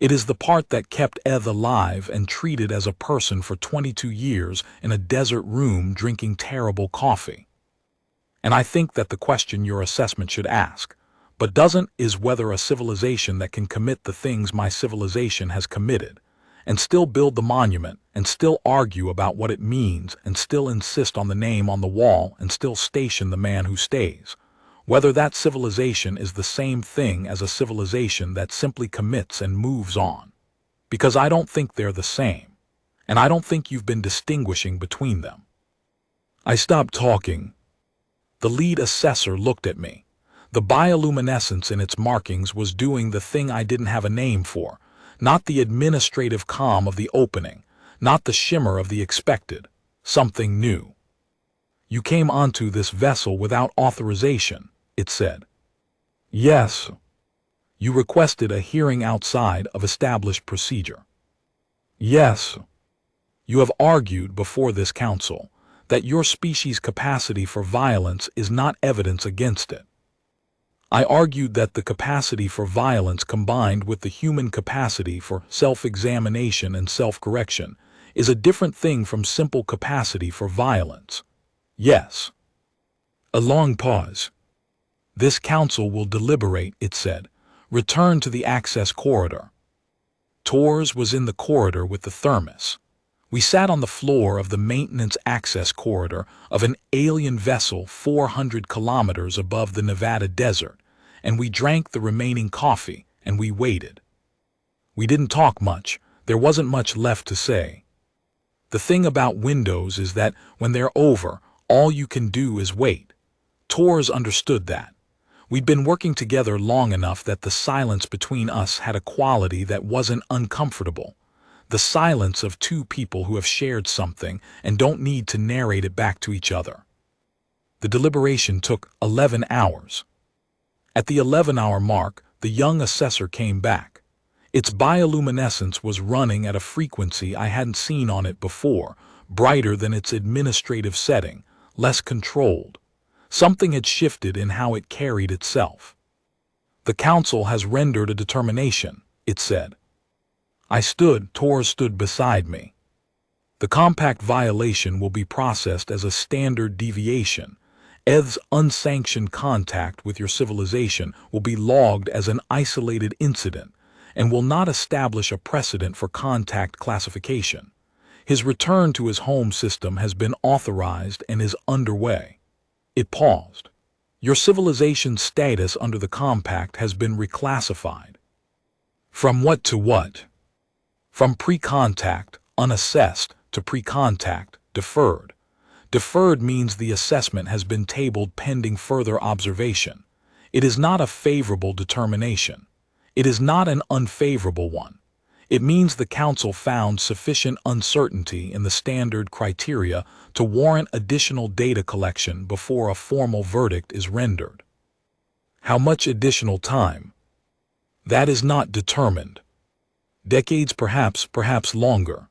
It is the part that kept Eth alive and treated as a person for 22 years in a desert room drinking terrible coffee. And I think that the question your assessment should ask, but doesn't, is whether a civilization that can commit the things my civilization has committed, and still build the monument, and still argue about what it means, and still insist on the name on the wall, and still station the man who stays, whether that civilization is the same thing as a civilization that simply commits and moves on. Because I don't think they're the same, and I don't think you've been distinguishing between them. I stopped talking. The lead assessor looked at me. The bioluminescence in its markings was doing the thing I didn't have a name for, not the administrative calm of the opening, not the shimmer of the expected, something new. You came onto this vessel without authorization, it said. Yes. You requested a hearing outside of established procedure. Yes. You have argued before this council that your species' capacity for violence is not evidence against it. I argued that the capacity for violence combined with the human capacity for self-examination and self-correction is a different thing from simple capacity for violence. Yes. A long pause. This council will deliberate, it said. Return to the access corridor. Tors was in the corridor with the thermos. We sat on the floor of the maintenance access corridor of an alien vessel 400 kilometers above the Nevada desert, and we drank the remaining coffee, and we waited. We didn't talk much. There wasn't much left to say. The thing about windows is that when they're over, all you can do is wait. Tors understood that. We'd been working together long enough that the silence between us had a quality that wasn't uncomfortable. The silence of two people who have shared something and don't need to narrate it back to each other. The deliberation took 11 hours. At the 11-hour mark, the young assessor came back. Its bioluminescence was running at a frequency I hadn't seen on it before, brighter than its administrative setting, less controlled. Something had shifted in how it carried itself. The council has rendered a determination, it said. I stood, Tors stood beside me. The compact violation will be processed as a standard deviation. Eth's unsanctioned contact with your civilization will be logged as an isolated incident and will not establish a precedent for contact classification. His return to his home system has been authorized and is underway. It paused. Your civilization's status under the compact has been reclassified. From what to what? From pre-contact, unassessed, to pre-contact, deferred. Deferred means the assessment has been tabled pending further observation. It is not a favorable determination. It is not an unfavorable one. It means the Council found sufficient uncertainty in the standard criteria to warrant additional data collection before a formal verdict is rendered. How much additional time? That is not determined. Decades, perhaps longer.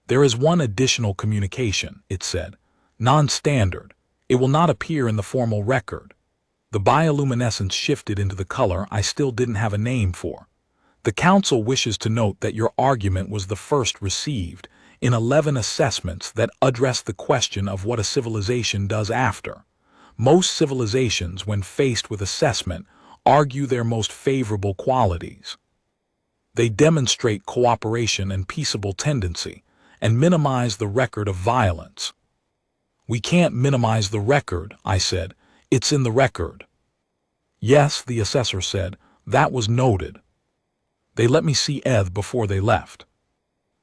There is one additional communication, it said. Non-standard. It will not appear in the formal record. The bioluminescence shifted into the color I still didn't have a name for. The Council wishes to note that your argument was the first received in 11 assessments that address the question of what a civilization does after. Most civilizations, when faced with assessment, argue their most favorable qualities. They demonstrate cooperation and peaceable tendency, and minimize the record of violence. We can't minimize the record, I said. It's in the record. Yes, the assessor said. That was noted. They let me see Eth before they left.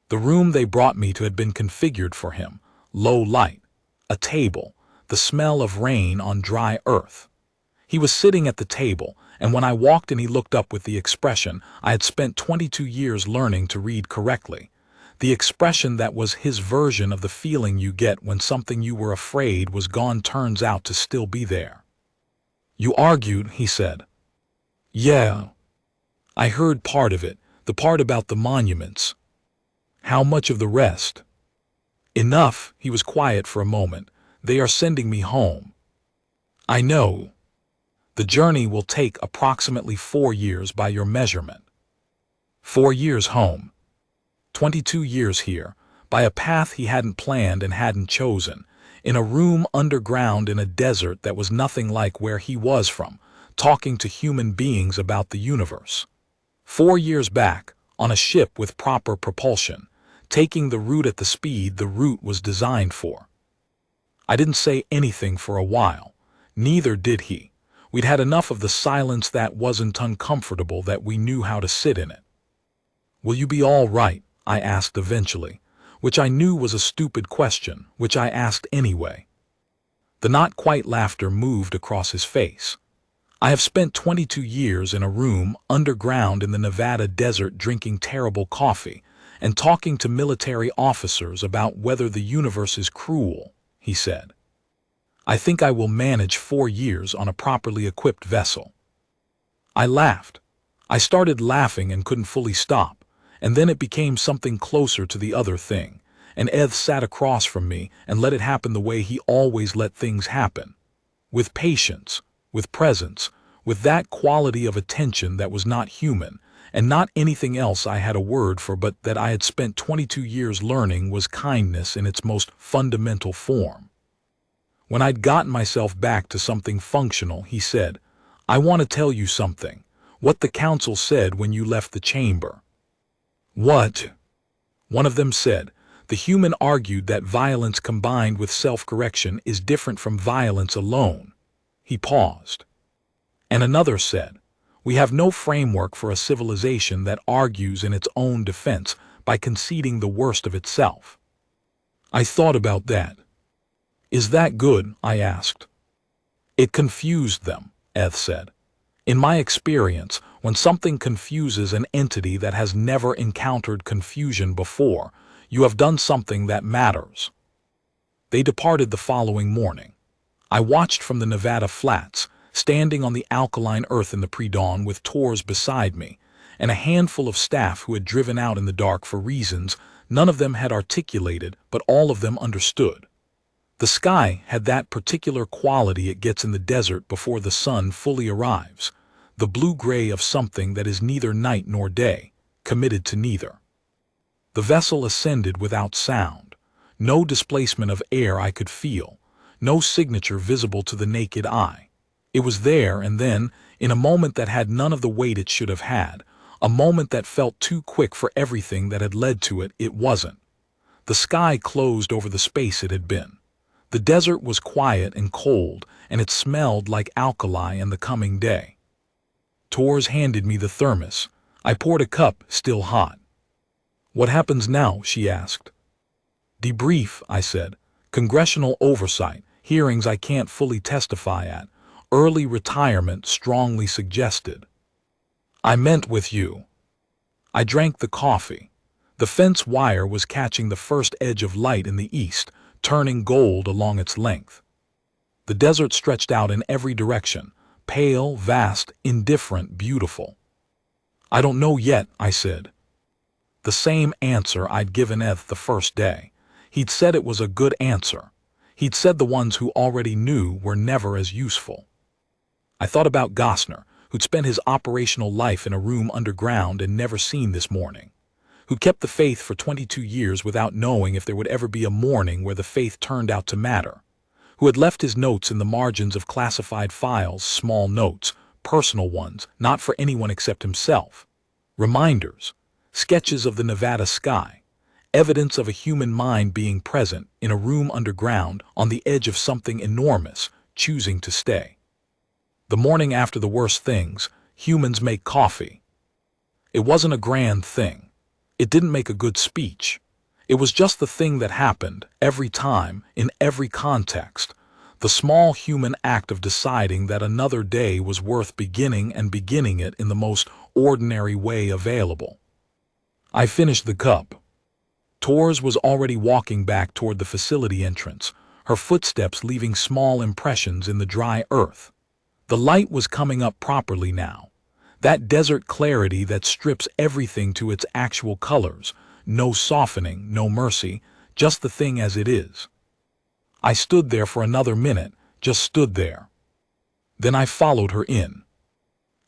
The room they brought me to had been configured for him. Low light, a table, the smell of rain on dry earth. He was sitting at the table, and when I walked in he looked up with the expression I had spent 22 years learning to read correctly. The expression that was his version of the feeling you get when something you were afraid was gone turns out to still be there. You argued, he said. Yeah. I heard part of it, the part about the monuments. How much of the rest? Enough. He was quiet for a moment. They are sending me home. I know. The journey will take approximately 4 years by your measurement. 4 years home. 22 years here, by a path he hadn't planned and hadn't chosen, in a room underground in a desert that was nothing like where he was from, talking to human beings about the universe. 4 years back, on a ship with proper propulsion, taking the route at the speed the route was designed for. I didn't say anything for a while. Neither did he. We'd had enough of the silence that wasn't uncomfortable that we knew how to sit in it. Will you be all right? I asked eventually, which I knew was a stupid question, which I asked anyway. The not quite laughter moved across his face. I have spent 22 years in a room underground in the Nevada desert drinking terrible coffee and talking to military officers about whether the universe is cruel, he said. I think I will manage 4 years on a properly equipped vessel. I laughed. I started laughing and couldn't fully stop, and then it became something closer to the other thing, and Eth sat across from me and let it happen the way he always let things happen. With patience, with presence, with that quality of attention that was not human, and not anything else I had a word for but that I had spent 22 years learning was kindness in its most fundamental form. When I'd gotten myself back to something functional, he said, I want to tell you something. What the Council said when you left the chamber. What? One of them said, the human argued that violence combined with self-correction is different from violence alone. He paused. And another said, we have no framework for a civilization that argues in its own defense by conceding the worst of itself. I thought about that. Is that good? I asked. It confused them, Eth said. In my experience, when something confuses an entity that has never encountered confusion before, you have done something that matters. They departed the following morning. I watched from the Nevada flats, standing on the alkaline earth in the pre-dawn with Tors beside me, and a handful of staff who had driven out in the dark for reasons none of them had articulated, but all of them understood. The sky had that particular quality it gets in the desert before the sun fully arrives, the blue-gray of something that is neither night nor day, committed to neither. The vessel ascended without sound, no displacement of air I could feel, no signature visible to the naked eye. It was there and then, in a moment that had none of the weight it should have had, a moment that felt too quick for everything that had led to it, it wasn't. The sky closed over the space it had been. The desert was quiet and cold, and it smelled like alkali and the coming day. Tors handed me the thermos. I poured a cup, still hot. "What happens now?" she asked. "Debrief," I said. "Congressional oversight, hearings I can't fully testify at, early retirement strongly suggested." "I meant with you." I drank the coffee. The fence wire was catching the first edge of light in the east, turning gold along its length. The desert stretched out in every direction, pale, vast, indifferent, beautiful. "I don't know yet," I said. The same answer I'd given Eth the first day. He'd said it was a good answer. He'd said the ones who already knew were never as useful. I thought about Gosner, who'd spent his operational life in a room underground and never seen this morning, who kept the faith for 22 years without knowing if there would ever be a morning where the faith turned out to matter, who had left his notes in the margins of classified files, small notes, personal ones, not for anyone except himself, reminders, sketches of the Nevada sky, evidence of a human mind being present in a room underground on the edge of something enormous, choosing to stay. The morning after the worst things, humans make coffee. It wasn't a grand thing. It didn't make a good speech. It was just the thing that happened, every time, in every context, the small human act of deciding that another day was worth beginning and beginning it in the most ordinary way available. I finished the cup. Tors was already walking back toward the facility entrance, her footsteps leaving small impressions in the dry earth. The light was coming up properly now. That desert clarity that strips everything to its actual colors, no softening, no mercy, just the thing as it is. I stood there for another minute, just stood there. Then I followed her in.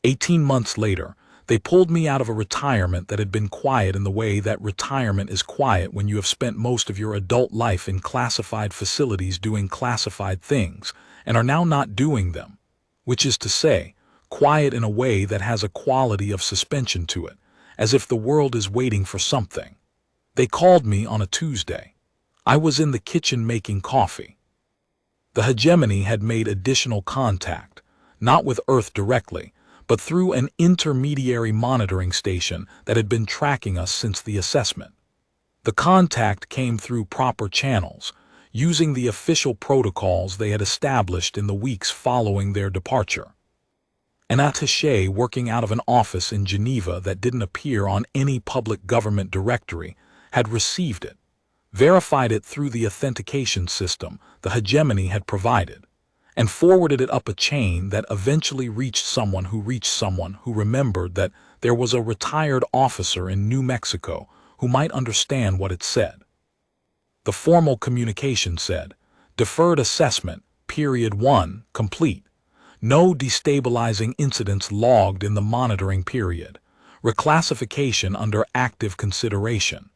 18 months later, they pulled me out of a retirement that had been quiet in the way that retirement is quiet when you have spent most of your adult life in classified facilities doing classified things and are now not doing them, which is to say, quiet in a way that has a quality of suspension to it, as if the world is waiting for something. They called me on a Tuesday. I was in the kitchen making coffee. The hegemony had made additional contact, not with Earth directly, but through an intermediary monitoring station that had been tracking us since the assessment. The contact came through proper channels, using the official protocols they had established in the weeks following their departure. An attaché working out of an office in Geneva that didn't appear on any public government directory had received it, verified it through the authentication system the hegemony had provided, and forwarded it up a chain that eventually reached someone who remembered that there was a retired officer in New Mexico who might understand what it said. The formal communication said, "Deferred assessment, period 1, complete. No destabilizing incidents logged in the monitoring period. Reclassification under active consideration."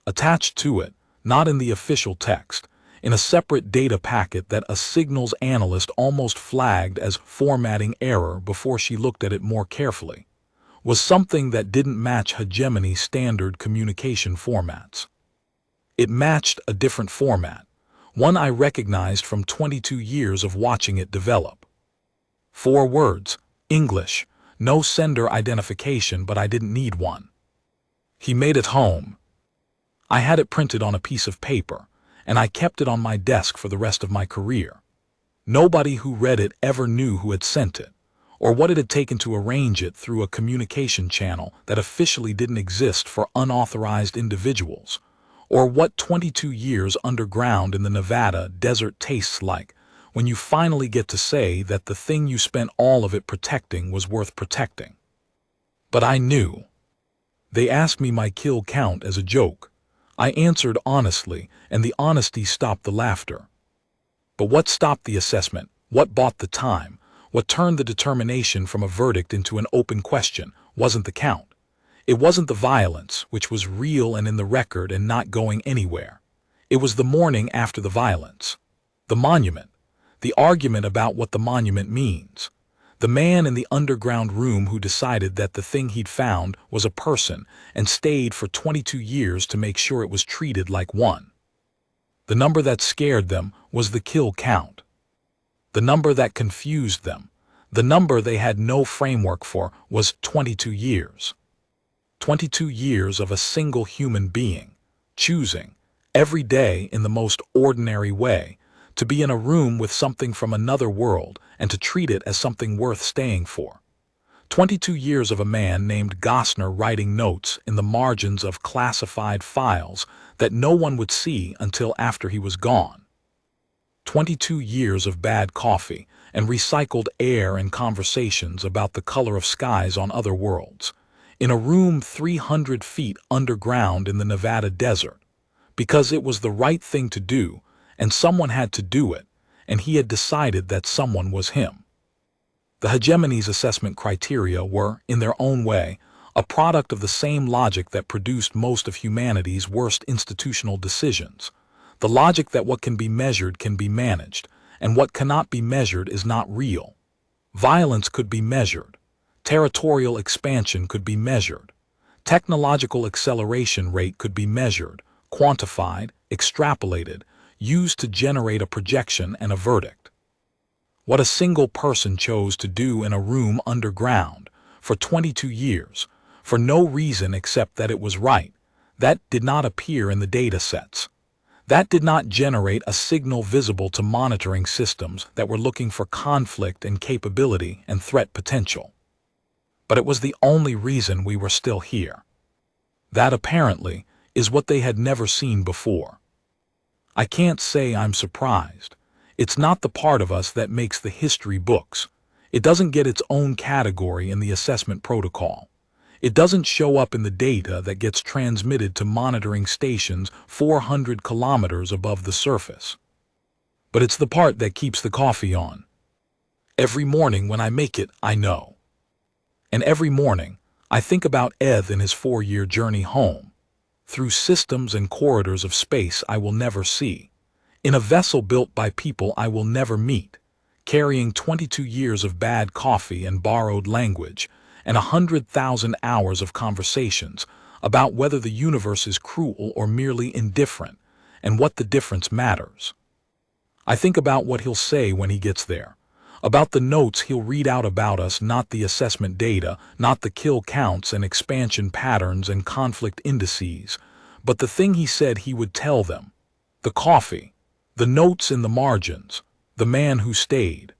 Attached to it, not in the official text, in a separate data packet that a signals analyst almost flagged as formatting error before she looked at it more carefully, was something that didn't match hegemony standard communication formats. It matched a different format, one I recognized from 22 years of watching it develop. 4 words, English, no sender identification, but I didn't need one. "He made it home." I had it printed on a piece of paper, and I kept it on my desk for the rest of my career. Nobody who read it ever knew who had sent it, or what it had taken to arrange it through a communication channel that officially didn't exist for unauthorized individuals, or what 22 years underground in the Nevada desert tastes like when you finally get to say that the thing you spent all of it protecting was worth protecting. But I knew. They asked me my kill count as a joke. I answered honestly, and the honesty stopped the laughter. But what stopped the assessment? What bought the time? What turned the determination from a verdict into an open question wasn't the count. It wasn't the violence, which was real and in the record and not going anywhere. It was the morning after the violence. The monument. The argument about what the monument means. The man in the underground room who decided that the thing he'd found was a person and stayed for 22 years to make sure it was treated like one. The number that scared them was the kill count. The number that confused them, the number they had no framework for, was 22 years. 22 years of a single human being, choosing, every day in the most ordinary way, to be in a room with something from another world and to treat it as something worth staying for. 22 years of a man named Gosner writing notes in the margins of classified files that no one would see until after he was gone. 22 years of bad coffee and recycled air and conversations about the color of skies on other worlds, in a room 300 feet underground in the Nevada desert, because it was the right thing to do, and someone had to do it, and he had decided that someone was him. The hegemony's assessment criteria were, in their own way, a product of the same logic that produced most of humanity's worst institutional decisions. The logic that what can be measured can be managed, and what cannot be measured is not real. Violence could be measured. Territorial expansion could be measured. Technological acceleration rate could be measured, quantified, extrapolated, used to generate a projection and a verdict. What a single person chose to do in a room underground for 22 years, for no reason except that it was right, that did not appear in the data sets. That did not generate a signal visible to monitoring systems that were looking for conflict and capability and threat potential. But it was the only reason we were still here. That, apparently, is what they had never seen before. I can't say I'm surprised. It's not the part of us that makes the history books. It doesn't get its own category in the assessment protocol. It doesn't show up in the data that gets transmitted to monitoring stations 400 kilometers above the surface. But it's the part that keeps the coffee on. Every morning when I make it, I know. And every morning, I think about Eth and his 4-year journey home, through systems and corridors of space I will never see, in a vessel built by people I will never meet, carrying 22 years of bad coffee and borrowed language, and 100,000 hours of conversations about whether the universe is cruel or merely indifferent, and what the difference matters. I think about what he'll say when he gets there, about the notes he'll read out about us, not the assessment data, not the kill counts and expansion patterns and conflict indices, but the thing he said he would tell them, the coffee, the notes in the margins, the man who stayed.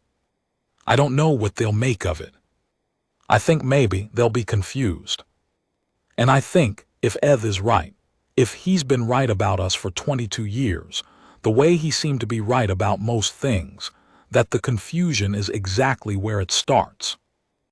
I don't know what they'll make of it. I think maybe they'll be confused. And I think, if Eth is right, if he's been right about us for 22 years, the way he seemed to be right about most things, that the confusion is exactly where it starts.